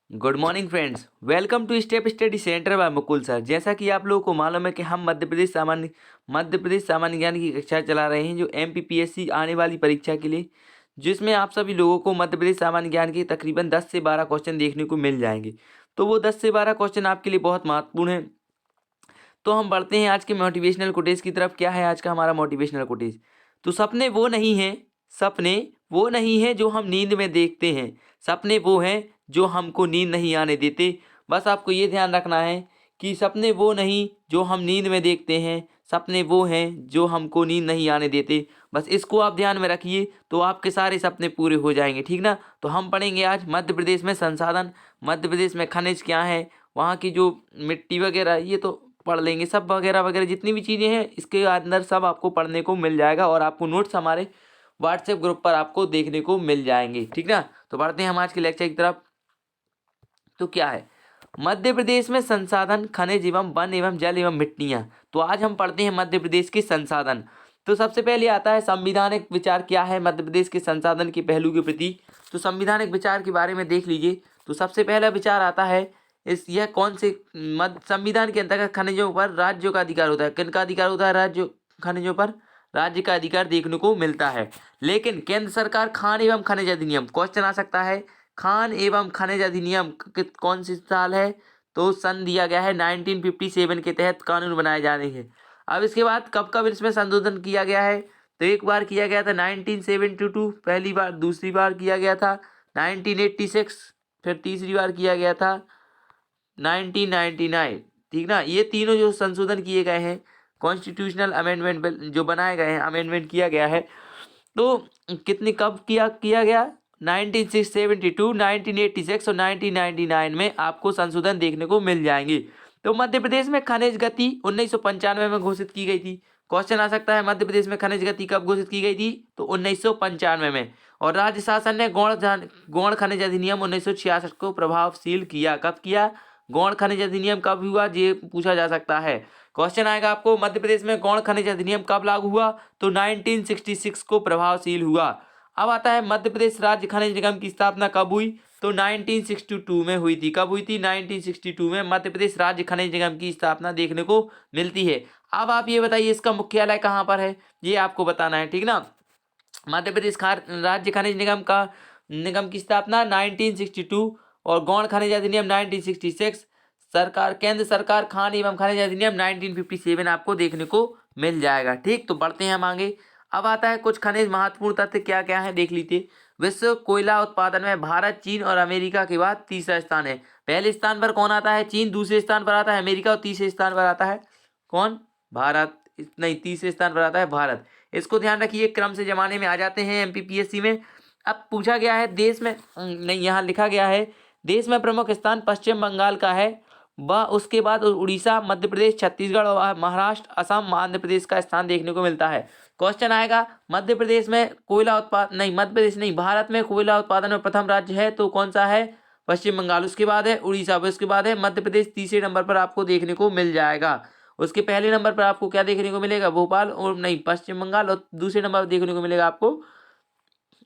Good morning friends, welcome to step study centre by Mukul sir. जैसा कि आप लोगों को मालूम है कि हम मध्य प्रदेश सामान्य ज्ञान की कक्षा चला रहे हैं जो एमपीपीएससी आने वाली परीक्षा के लिए, जिसमें आप सभी लोगों को मध्य प्रदेश सामान्य ज्ञान के तकरीबन 10 से 12 क्वेश्चन देखने को मिल जाएंगे। तो वो 10 से 12 क्वेश्चन आपके लिए बहुत महत्वपूर्ण है। तो हम बढ़ते हैं आज के मोटिवेशनल कोटेज की तरफ। क्या है आज का हमारा मोटिवेशनल कोटेज? तो सपने वो नहीं हैं जो हम नींद में देखते हैं, सपने वो हैं जो हमको नींद नहीं आने देते। बस आपको ये ध्यान रखना है कि सपने वो नहीं जो हम नींद में देखते हैं, सपने वो हैं जो हमको नींद नहीं आने देते। बस इसको आप ध्यान में रखिए तो आपके सारे सपने पूरे हो जाएंगे, ठीक ना। तो हम पढ़ेंगे आज मध्य प्रदेश में संसाधन, मध्य प्रदेश में खनिज क्या है, वहाँ की जो मिट्टी वगैरह ये तो पढ़ लेंगे, सब वगैरह वगैरह जितनी भी चीज़ें हैं इसके अंदर सब आपको पढ़ने को मिल जाएगा और आपको नोट्स हमारे व्हाट्सएप ग्रुप पर आपको देखने को मिल जाएंगे, ठीक ना। तो बढ़ते हैं हम आज के लेक्चर की तरफ। तो क्या है मध्य प्रदेश में संसाधन, खनिज एवं वन एवं जल एवं मिट्टियाँ। तो आज हम पढ़ते हैं मध्य प्रदेश के संसाधन। तो सबसे पहले आता है संविधानिक विचार क्या है मध्य प्रदेश के संसाधन के पहलू के प्रति। तो संविधानिक विचार के बारे में देख लीजिए। तो सबसे पहला विचार आता है यह कौन से संविधान के अंतर्गत खनिजों पर राज्यों का अधिकार होता है। किन का अधिकार होता है? राज्य खनिजों पर राज्य का अधिकार देखने को मिलता है। लेकिन केंद्र सरकार खान एवं खनिज अधिनियम, क्वेश्चन आ सकता है खान एवं खनिज अधिनियम कौन सी साल है? तो सन दिया गया है 1957 के तहत कानून बनाए जा रहे हैं। अब इसके बाद कब कब इसमें संशोधन किया गया है? तो एक बार किया गया था 1972 पहली बार, दूसरी बार किया गया था 1986, फिर तीसरी बार किया गया था 1999, ठीक ना। ये तीनों जो संशोधन किए गए हैं, कॉन्स्टिट्यूशनल अमेंडमेंट बिल जो बनाए गए हैं, अमेंडमेंट किया गया है। तो कितनी कब किया गया? 1972, 1986 और 1999 में आपको संशोधन देखने को मिल जाएंगे। तो मध्य प्रदेश में खनिज गति 1995 में घोषित की गई थी। क्वेश्चन आ सकता है मध्य प्रदेश में खनिज गति कब घोषित की गई थी? तो 1995 में। और राज्य शासन ने गौण खनिज अधिनियम 1966 को प्रभावशील किया। कब किया? गौण खनिज अधिनियम कब हुआ, ये पूछा जा सकता है। क्वेश्चन आएगा आपको मध्य प्रदेश में गौण खनिज अधिनियम कब लागू हुआ? तो 1966 को प्रभावशील हुआ। अब आता है मध्य प्रदेश राज्य खनिज निगम की स्थापना कब हुई? तो 1962 में हुई थी। कब हुई थी? 1962 में मध्य प्रदेश राज्य खनिज निगम की स्थापना देखने को मिलती है। अब आप ये बताइए इसका मुख्यालय कहाँ पर है, ये आपको बताना है, ठीक ना। मध्य प्रदेश राज्य खनिज निगम की स्थापना 1962 और गौण खनिज अधिनियम 1966। केंद्र सरकार खान एवं खनिज अधिनियम 1957 आपको देखने को मिल जाएगा, ठीक। तो बढ़ते हैं हम आगे। अब आता है कुछ खनिज महत्वपूर्ण तथ्य क्या क्या है, देख लीजिए। विश्व कोयला उत्पादन में भारत, चीन और अमेरिका के बाद तीसरा स्थान है। पहले स्थान पर कौन आता है? चीन। दूसरे स्थान पर आता है अमेरिका और तीसरे स्थान पर आता है कौन? भारत। नहीं, तीसरे स्थान पर आता है भारत। इसको ध्यान रखिए, क्रम से जमाने में आ जाते हैं एमपीपीएससी में। अब पूछा गया है देश में, नहीं यहाँ लिखा गया है देश में प्रमुख स्थान पश्चिम बंगाल का है, व उसके बाद उड़ीसा, मध्य प्रदेश, छत्तीसगढ़ और महाराष्ट्र, असम, आंध्र प्रदेश का स्थान देखने को मिलता है। क्वेश्चन आएगा मध्य प्रदेश में कोयला उत्पादन, नहीं मध्य प्रदेश नहीं, भारत में कोयला उत्पादन में प्रथम राज्य है तो कौन सा है? पश्चिम बंगाल। उसके बाद है उड़ीसा, उसके बाद है मध्य प्रदेश, तीसरे नंबर पर आपको देखने को मिल जाएगा। उसके पहले नंबर पर आपको क्या देखने को मिलेगा? भोपाल, और नहीं पश्चिम बंगाल, और दूसरे नंबर पर देखने को मिलेगा आपको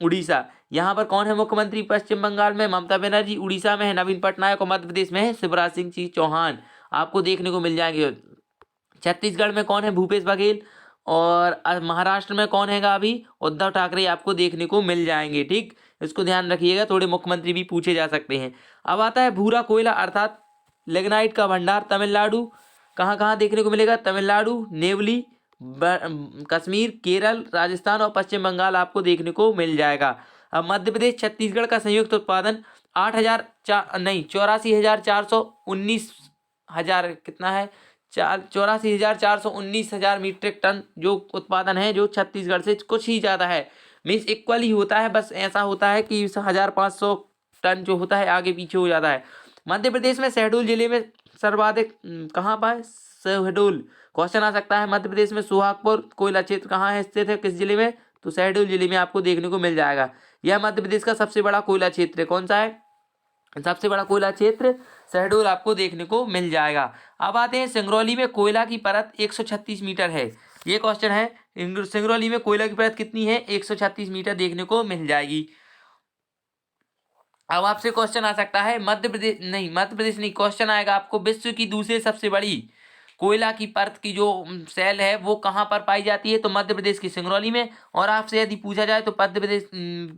उड़ीसा। यहाँ पर कौन है मुख्यमंत्री पश्चिम बंगाल में? ममता बनर्जी। उड़ीसा में है नवीन पटनायक और मध्य प्रदेश में है शिवराज सिंह चौहान, आपको देखने को मिल जाएंगे। छत्तीसगढ़ में कौन है? भूपेश बघेल। और महाराष्ट्र में कौन हैगा? अभी उद्धव ठाकरे आपको देखने को मिल जाएंगे, ठीक। इसको ध्यान रखिएगा, थोड़े मुख्यमंत्री भी पूछे जा सकते हैं। अब आता है भूरा कोयला अर्थात लिग्नाइट का भंडार तमिलनाडु। कहाँ कहाँ देखने को मिलेगा? तमिलनाडु, नेवली, कश्मीर, केरल, राजस्थान और पश्चिम बंगाल आपको देखने को मिल जाएगा। अब मध्य प्रदेश छत्तीसगढ़ का संयुक्त उत्पादन 84,419 कितना है? 84,419 मीट्रिक टन जो उत्पादन है, जो छत्तीसगढ़ से कुछ ही ज़्यादा है। मीन्स इक्वल ही होता है, बस ऐसा होता है कि 1,500 टन जो होता है आगे पीछे हो जाता है। मध्य प्रदेश में शहडोल जिले में सर्वाधिक कहाँ पर? शहडोल। क्वेश्चन आ सकता है मध्य प्रदेश में सुहागपुर कोयला क्षेत्र कहाँ है, स्थित है, किस जिले में? तो शहडोल जिले में आपको देखने को मिल जाएगा। यह मध्य प्रदेश का सबसे बड़ा कोयला क्षेत्र है। कौन सा है सबसे बड़ा कोयला क्षेत्र? शहडोल आपको देखने को मिल जाएगा। अब आते हैं सिंगरौली में कोयला की परत 136 मीटर है। ये क्वेश्चन है, सिंगरौली में कोयला की परत कितनी है? 136 मीटर देखने को मिल जाएगी। अब आपसे क्वेश्चन आ सकता है मध्य प्रदेश नहीं, क्वेश्चन आएगा आपको विश्व की दूसरी सबसे बड़ी कोयला की परत की जो सेल है वो कहाँ पर पाई जाती है, तो मध्य प्रदेश की सिंगरौली में। और आपसे यदि पूछा जाए तो मध्य प्रदेश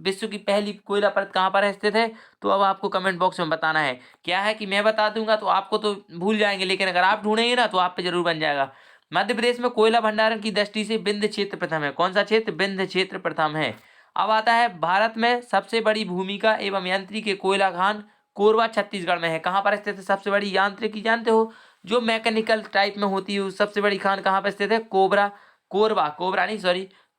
विश्व की पहली कोयला परत कहाँ पर स्थित है, तो अब आपको कमेंट बॉक्स में बताना है। क्या है कि मैं बता दूंगा तो आपको तो भूल जाएंगे, लेकिन अगर आप ढूंढेंगे ना तो आप पे जरूर बन जाएगा। मध्य प्रदेश में कोयला भंडारण की दृष्टि से विंध्य क्षेत्र प्रथम है। कौन सा क्षेत्र? विंध्य क्षेत्र प्रथम है। अब आता है भारत में सबसे बड़ी भूमिका एवं यांत्रिकी कोयला खान कोरबा छत्तीसगढ़ में है। कहाँ पर स्थित है सबसे बड़ी यांत्रिकी? जानते हो, जो मैकेनिकल टाइप में होती है सबसे बड़ी खान कहाँ पर स्थित है?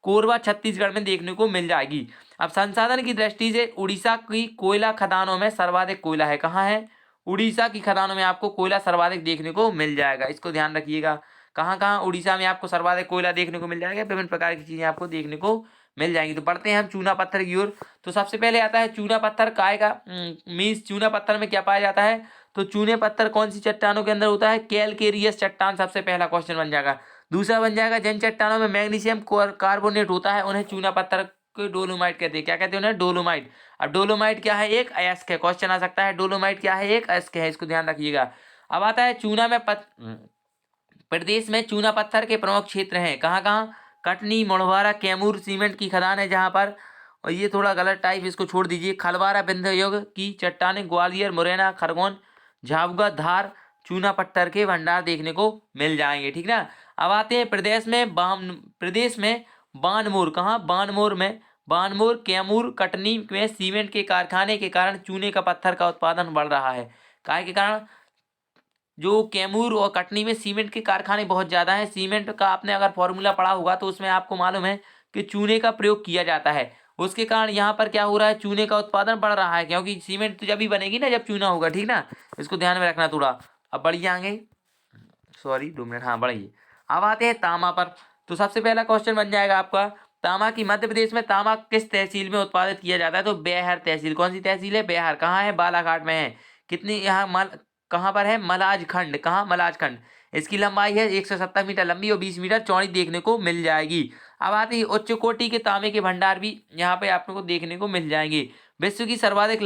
कोरबा छत्तीसगढ़ में देखने को मिल जाएगी। अब संसाधन की दृष्टि से उड़ीसा की कोयला खदानों में सर्वाधिक कोयला है। कहाँ है? उड़ीसा की खदानों में आपको कोयला सर्वाधिक देखने को मिल जाएगा, इसको ध्यान रखिएगा। कहाँ कहाँ? उड़ीसा में आपको सर्वाधिक कोयला देखने को मिल जाएगा, विभिन्न प्रकार की चीजें आपको देखने को मिल जाएंगी। तो पढ़ते हैं हम चूना पत्थर की ओर। तो सबसे पहले आता है चूना पत्थर काय का मीन्स चूना पत्थर में क्या पाया जाता है, तो चूने पत्थर कौन सी चट्टानों के अंदर होता है? कैलकेरियस चट्टान सबसे पहला क्वेश्चन बन जाएगा। दूसरा बन जाएगा जिन चट्टानों में मैग्नीशियम कार्बोनेट होता है उन्हें चूना पत्थर को डोलोमाइट कहते हैं। क्या कहते हैं उन्हें? डोलोमाइट। अब डोलोमाइट क्या है? एक अयस्क है। क्वेश्चन आ सकता है डोलोमाइट क्या है? एक अयस्क है, इसको ध्यान रखिएगा। अब आता है चूना में प्रदेश में चूना पत्थर के प्रमुख क्षेत्र हैं। कहाँ कहाँ? कटनी, मोड़वारा, कैमूर सीमेंट की खदान है जहाँ पर, और ये थोड़ा गलत टाइप, इसको छोड़ दीजिए। खलवारा विंध्य युग की चट्टानें ग्वालियर, मुरैना, खरगोन, झाबुआ, धार चूना पत्थर के भंडार देखने को मिल जाएंगे। ठीक ना। अब आते हैं प्रदेश में बानमोर। कहाँ? बानमोर कैमूर कटनी में सीमेंट के कारखाने के कारण चूने का पत्थर का उत्पादन बढ़ रहा है। काहे के कारण? जो कैमूर और कटनी में सीमेंट के कारखाने बहुत ज़्यादा हैं। सीमेंट का आपने अगर फॉर्मूला पढ़ा होगा तो उसमें आपको मालूम है कि चूने का प्रयोग किया जाता है। उसके कारण यहाँ पर क्या हो रहा है? चूने का उत्पादन बढ़ रहा है, क्योंकि सीमेंट तो जब ही बनेगी ना जब चूना होगा। ठीक ना, इसको ध्यान में रखना थोड़ा। अब बढ़िए आगे, सॉरी 2 मिनट, हाँ बढ़िए। अब आते हैं तांबा पर। तो सबसे पहला क्वेश्चन बन जाएगा आपका तांबा की मध्य प्रदेश में तांबा किस तहसील में उत्पादित किया जाता है, तो बेहर तहसील। कौन सी तहसील है? बेहर। कहाँ है? बालाघाट में है। कितनी यहाँ कहाँ पर है? मलाजखंड। कहाँ? मलाजखंड। इसकी लंबाई है 170 मीटर लंबी और 20 मीटर चौड़ी देखने को मिल जाएगी। अब आती है उच्च कोटि के तांबे के भंडार भी यहाँ पे आपको देखने को मिल जाएंगे। विश्व की सर्वाधिक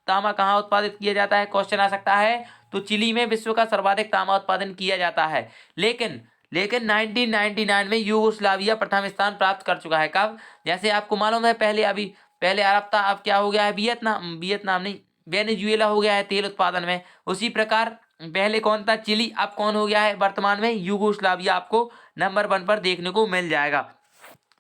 तांबा कहाँ उत्पादित किया जाता है? क्वेश्चन आ सकता है। तो चिली में विश्व का सर्वाधिक तांबा उत्पादन किया जाता है। लेकिन 1999 में यूगोस्लाविया प्रथम स्थान प्राप्त कर चुका है। कब? जैसे आपको मालूम है पहले अरब था, अब क्या हो गया है? वियतनाम नहीं, वेनेजुएला हो गया है तेल उत्पादन में। उसी प्रकार पहले कौन था? चिली। अब कौन हो गया है वर्तमान में? यूगोस्लाविया आपको नंबर 1 पर देखने को मिल जाएगा।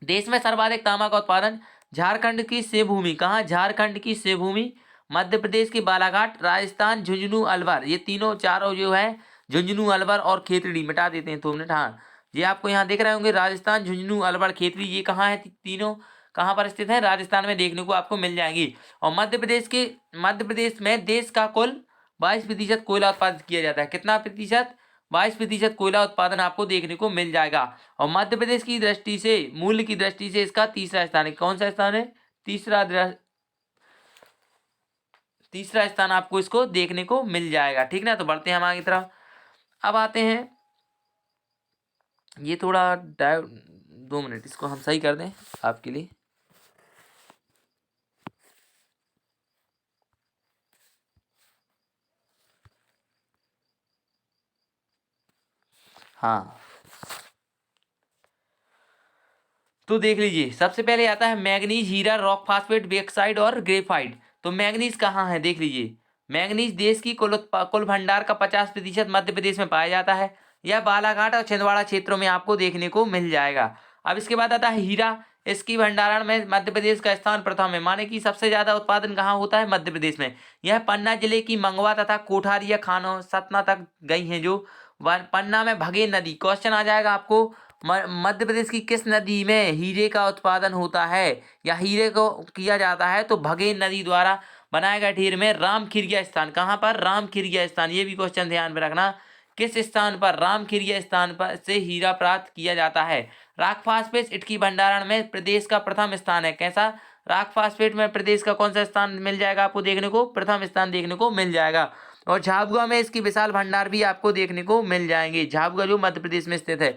देश में सर्वाधिक तांबा का उत्पादन झारखंड की शिवभूमि। कहाँ? झारखंड की शिवभूमि, मध्य प्रदेश के बालाघाट, राजस्थान झुंझुनू अलवर, ये तीनों चारों जो है झुंझुनू अलवर और खेतड़ी, मिटा देते हैं 2 मिनट। हाँ, ये आपको यहाँ देख रहे होंगे राजस्थान झुंझुनू अलवर खेतड़ी, ये कहाँ है? तीनों कहाँ पर स्थित है? राजस्थान में देखने को आपको मिल जाएंगी। और मध्य प्रदेश में देश का कुल 22% कोयला उत्पादित किया जाता है। कितना प्रतिशत? 22% कोयला उत्पादन आपको देखने को मिल जाएगा। और मध्य प्रदेश की दृष्टि से, मूल्य की दृष्टि से इसका तीसरा स्थान है। कौन सा स्थान है? तीसरा स्थान आपको इसको देखने को मिल जाएगा। ठीक ना। तो बढ़ते हैं हम आगे तरफ। अब आते हैं, ये थोड़ा 2 मिनट, इसको हम सही कर दें आपके लिए। हाँ, तो देख लीजिए, सबसे पहले आता है मैग्नीज, हीरा, रॉक फास्फेट, बेक्साइड और ग्रेफाइट। तो मैग्नीज कहाँ है? देख लीजिए, मैग्नीज देश की कुल भंडार का 50% मध्य प्रदेश में पाया जाता है। यह बालाघाट और छिंदवाड़ा क्षेत्रों में आपको देखने को मिल जाएगा। अब इसके बाद आता है हीरा। इसकी भंडारण में मध्य प्रदेश का स्थान प्रथम है, माने कि सबसे ज्यादा उत्पादन कहाँ होता है? मध्य प्रदेश में। यह पन्ना जिले की मंगवा तथा कोठारिया खानों सतना तक गई हैं। जो पन्ना में भगेन नदी, क्वेश्चन आ जाएगा आपको, मध्य प्रदेश की किस नदी में हीरे का उत्पादन होता है या हीरे को किया जाता है? तो भगेन नदी द्वारा बनाए गए ढेर में रामखिरिया स्थान। कहाँ पर? रामखिरिया स्थान। ये भी क्वेश्चन ध्यान में रखना, किस स्थान पर? रामखिरिया स्थान पर से हीरा प्राप्त किया जाता है। राक फास्फेट इटकी भंडारण में प्रदेश का प्रथम स्थान है। कैसा? राक फास्फेट में प्रदेश का कौन सा स्थान मिल जाएगा आपको देखने को? प्रथम स्थान देखने को मिल जाएगा। और झाबुआ में इसकी विशाल भंडार भी आपको देखने को मिल जाएंगे। झाबुआ जो मध्य प्रदेश में स्थित है।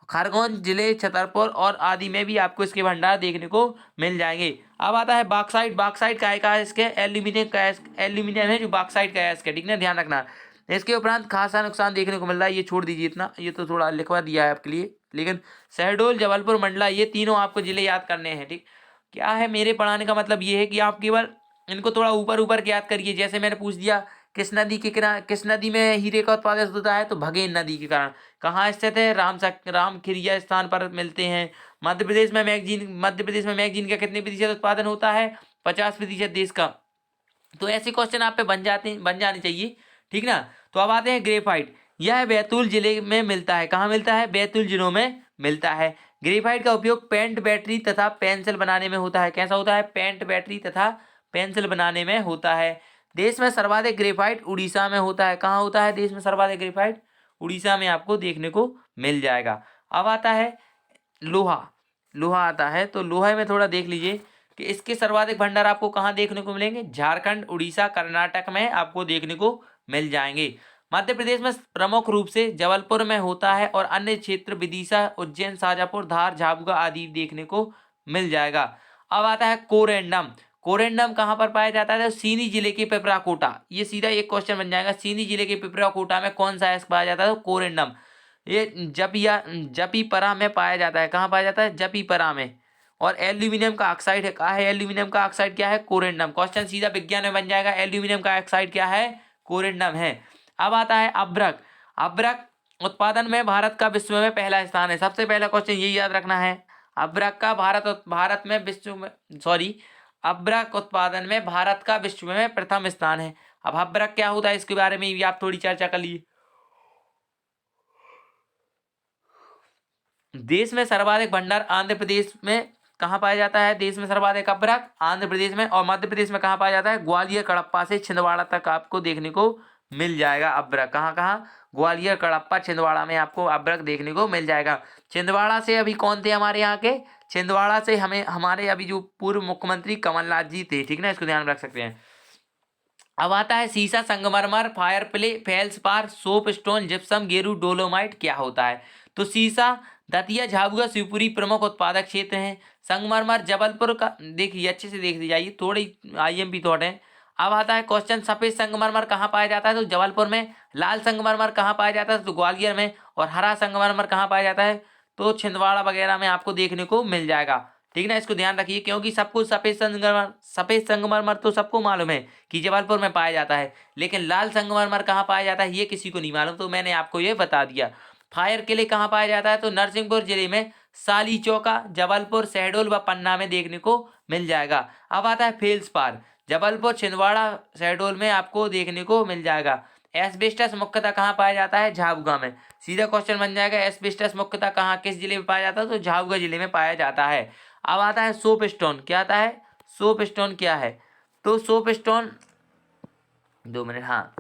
खरगोन जिले छतरपुर और आदि में भी आपको इसके भंडार देखने को मिल जाएंगे। अब आता है बॉक्साइट। बॉक्साइट का है इसके, एल्यूमिनियम का है, एल्यूमिनियम है जो बॉक्साइट का है इसके, ठीक ना, ध्यान रखना। इसके उपरांत खासा नुकसान देखने को मिल रहा है, ये छोड़ दीजिए इतना, ये तो थोड़ा लिखवा दिया है आपके लिए, लेकिन शहडोल, जबलपुर, मंडला, ये तीनों आपको जिले याद करने हैं, ठीक। क्या है, मेरे पढ़ाने का मतलब ये है कि आप केवल इनको थोड़ा ऊपर ऊपर के याद करिए। जैसे मैंने पूछ दिया किस नदी के किनारे, किस नदी में हीरे का उत्पादन होता है, तो भगेन नदी के कारण। कहाँ स्थित है, रामखिरिया स्थान पर मिलते हैं। मध्य प्रदेश में मैगजीन का कितने प्रतिशत उत्पादन होता है, 50% देश का। तो ऐसे क्वेश्चन आप पे बन जाने चाहिए, ठीक ना। तो अब आते हैं ग्रेफाइट। यह बैतूल जिले में मिलता है, कहाँ मिलता है, बैतूल जिलों में मिलता है। ग्रेफाइट का उपयोग पेंट, बैटरी तथा पेंसिल बनाने में होता है। कैसा होता है, पेंट, बैटरी तथा पेंसिल बनाने में होता है। देश में सर्वाधिक ग्रेफाइट उड़ीसा में होता है। कहाँ होता है देश में सर्वाधिक ग्रेफाइट, उड़ीसा में आपको देखने को मिल जाएगा। अब आता है लोहा। लोहा आता है, तो लोहे में थोड़ा देख लीजिए कि इसके सर्वाधिक भंडार आपको कहाँ देखने को मिलेंगे, झारखंड, उड़ीसा, कर्नाटक में आपको देखने को मिल जाएंगे। मध्य प्रदेश में प्रमुख रूप से जबलपुर में होता है और अन्य क्षेत्र विदिशा, उज्जैन, शाजापुर, धार, झाबुआ आदि देखने को मिल जाएगा। अब आता है कोरेंडम। कोरेंडम कहाँ पर पाया जाता है, तो सीनी जिले के पिपराकोटा। ये सीधा एक क्वेश्चन बन जाएगा, सीनी जिले के पिपराकोटा में कौन सा पाया जाता है, तो कोरेंडम। ये जपीपरा में पाया जाता है। कहाँ पाया जाता है, जपीपरा में। और एल्यूमिनियम का ऑक्साइड है, कहा है एल्यूमिनियम का ऑक्साइड क्या है, कोरेंडम। क्वेश्चन सीधा विज्ञान में बन जाएगा, एल्यूमिनियम का ऑक्साइड क्या है, कोरेंडम है। अब आता है अभ्रक। अभ्रक उत्पादन में भारत का विश्व में पहला स्थान है। सबसे पहला क्वेश्चन यही याद रखना है, अभ्रक का भारत में विश्व में, सॉरी, अभ्रक उत्पादन में भारत का विश्व में प्रथम स्थान है। अब अभ्रक क्या होता है, इसके बारे में भी आप थोड़ी चर्चा कर लीजिए। देश में सर्वाधिक भंडार आंध्र प्रदेश में कहाँ पाया जाता है, देश में सर्वाधिक अभ्रक आंध्र प्रदेश में, और मध्य प्रदेश में कहाँ पाया जाता है, ग्वालियर, कड़प्पा से छिंदवाड़ा तक आपको देखने को मिल जाएगा अभ्रक। कहाँ कहाँ, ग्वालियर, कड़प्पा, छिंदवाड़ा में आपको अभ्रक देखने को मिल जाएगा। छिंदवाड़ा से अभी कौन थे हमारे यहाँ के, छिंदवाड़ा से हमारे अभी जो पूर्व मुख्यमंत्री कमलनाथ जी थे, ठीक ना, इसको ध्यान रख सकते हैं। अब आता है सीसा, संगमरमर, fire clay, feldspar, soap stone, gypsum, गेरू, डोलोमाइट क्या होता है, तो सीसा, दतिया, झाबुआ, शिवपुरी प्रमुख उत्पादक क्षेत्र हैं। संगमरमर जबलपुर का, देखिए अच्छे से देख जाइए, थोड़ी आईएमपी थॉट है। अब आता है क्वेश्चन, सफेद संगमरमर कहाँ पाया जाता है, तो जबलपुर में। लाल संगमरमर कहाँ पाया जाता है, तो ग्वालियर में। और हरा संगमरमर कहाँ पाया जाता है, तो छिंदवाड़ा वगैरह में आपको देखने को मिल जाएगा, ठीक ना। इसको ध्यान रखिए, क्योंकि सबको सफेद संगमरमर तो सबको मालूम है कि जबलपुर में पाया जाता है, लेकिन लाल संगमरमर कहाँ पाया जाता है ये किसी को नहीं मालूम, तो मैंने आपको ये बता दिया। फायर किले कहाँ पाया जाता है, तो नरसिंहपुर जिले में, साली चौका, जबलपुर, शहडोल व पन्ना में देखने को मिल जाएगा। अब आता है फेल्सपार, जबलपुर, छिंदवाड़ा, शहडोल में आपको देखने को मिल जाएगा। एस्बेस्टस मुख्यतः कहाँ पाया जाता है, झाबुआ में। सीधा क्वेश्चन बन जाएगा, एस्बेस्टस मुख्यतः कहाँ, किस जिले में पाया जाता है, तो झाबुआ जिले में पाया जाता है। अब आता है सोप स्टोन। क्या आता है, सोप स्टोन क्या है, तो सोप स्टोन, 2 मिनट, हाँ।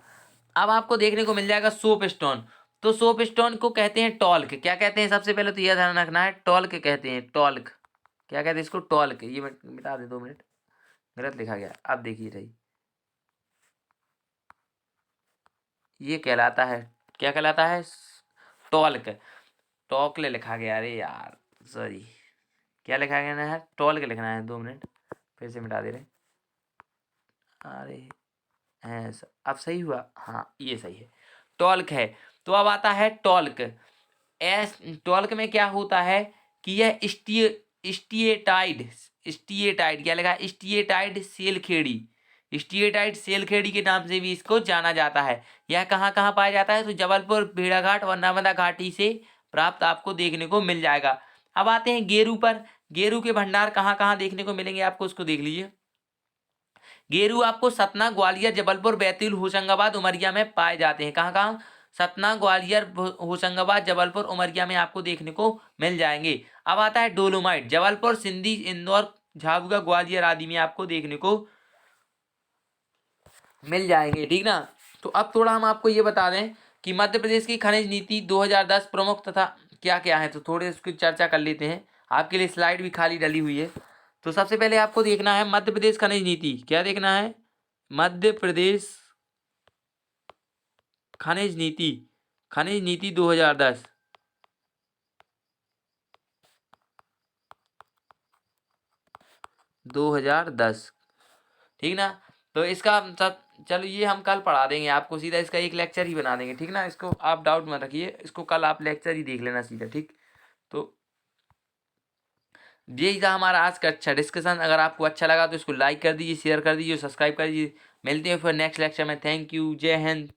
अब आपको देखने को मिल जाएगा सोप स्टोन। तो सोप स्टोन को कहते हैं टॉल्क। क्या कहते हैं, सबसे पहले तो यह ध्यान रखना है, टॉल्क कहते हैं, टॉल्क। क्या कहते हैं इसको, टॉल्क। ये मिटा दे, 2 मिनट, गलत लिखा गया। अब देखिए सही, ये कहलाता है, क्या कहलाता है, टॉल्क। टॉकले लिखा गया, अरे यार सॉरी, क्या लिखा गया ना है, टॉल्क लिखना है। 2 मिनट, फिर से मिटा दे रहे, अरे अब सही हुआ, हाँ ये सही है, टॉल्क है। तो अब आता है टॉल्क। टॉल्क में क्या होता है कि यह स्टीएटाइड, स्टीएटाइड क्या लगा, स्टीएटाइड सेलखेड़ी, स्टीएटाइड सेलखेड़ी के नाम से भी इसको जाना जाता है। यह कहाँ कहाँ पाया जाता है, तो जबलपुर, भेड़ाघाट और नर्मदा घाटी से प्राप्त आपको देखने को मिल जाएगा। अब आते हैं गेरू पर। गेरू के भंडार कहाँ कहाँ देखने को मिलेंगे आपको, उसको देख लीजिए। गेरू आपको सतना, ग्वालियर, जबलपुर, बैतूल, होशंगाबाद, उमरिया में पाए जाते हैं। कहाँ कहाँ, सतना, ग्वालियर, होशंगाबाद, जबलपुर, उमरिया में आपको देखने को मिल जाएंगे। अब आता है डोलोमाइट। जबलपुर, सिंधी, इंदौर, झाबुआ, ग्वालियर आदि में आपको देखने को मिल जाएंगे, ठीक ना। तो अब थोड़ा हम आपको ये बता दें कि मध्य प्रदेश की खनिज नीति 2010 प्रमुख तथा क्या क्या है, तो थोड़े उसकी चर्चा कर लेते हैं। आपके लिए स्लाइड भी खाली डली हुई है। तो सबसे पहले आपको देखना है मध्य प्रदेश खनिज नीति। क्या देखना है, मध्य प्रदेश खनिज नीति, खनिज नीति 2010। 2010, ठीक ना। तो इसका सब चलो ये हम कल पढ़ा देंगे आपको, सीधा इसका एक लेक्चर ही बना देंगे, ठीक ना। इसको आप डाउट मत रखिए, इसको कल आप लेक्चर ही देख लेना सीधा, ठीक। तो यही था हमारा आज का अच्छा डिस्कशन। अगर आपको अच्छा लगा तो इसको लाइक कर दीजिए, शेयर कर दीजिए, सब्सक्राइब कर दीजिए। मिलते हैं फिर नेक्स्ट लेक्चर में। थैंक यू, जय हिंद।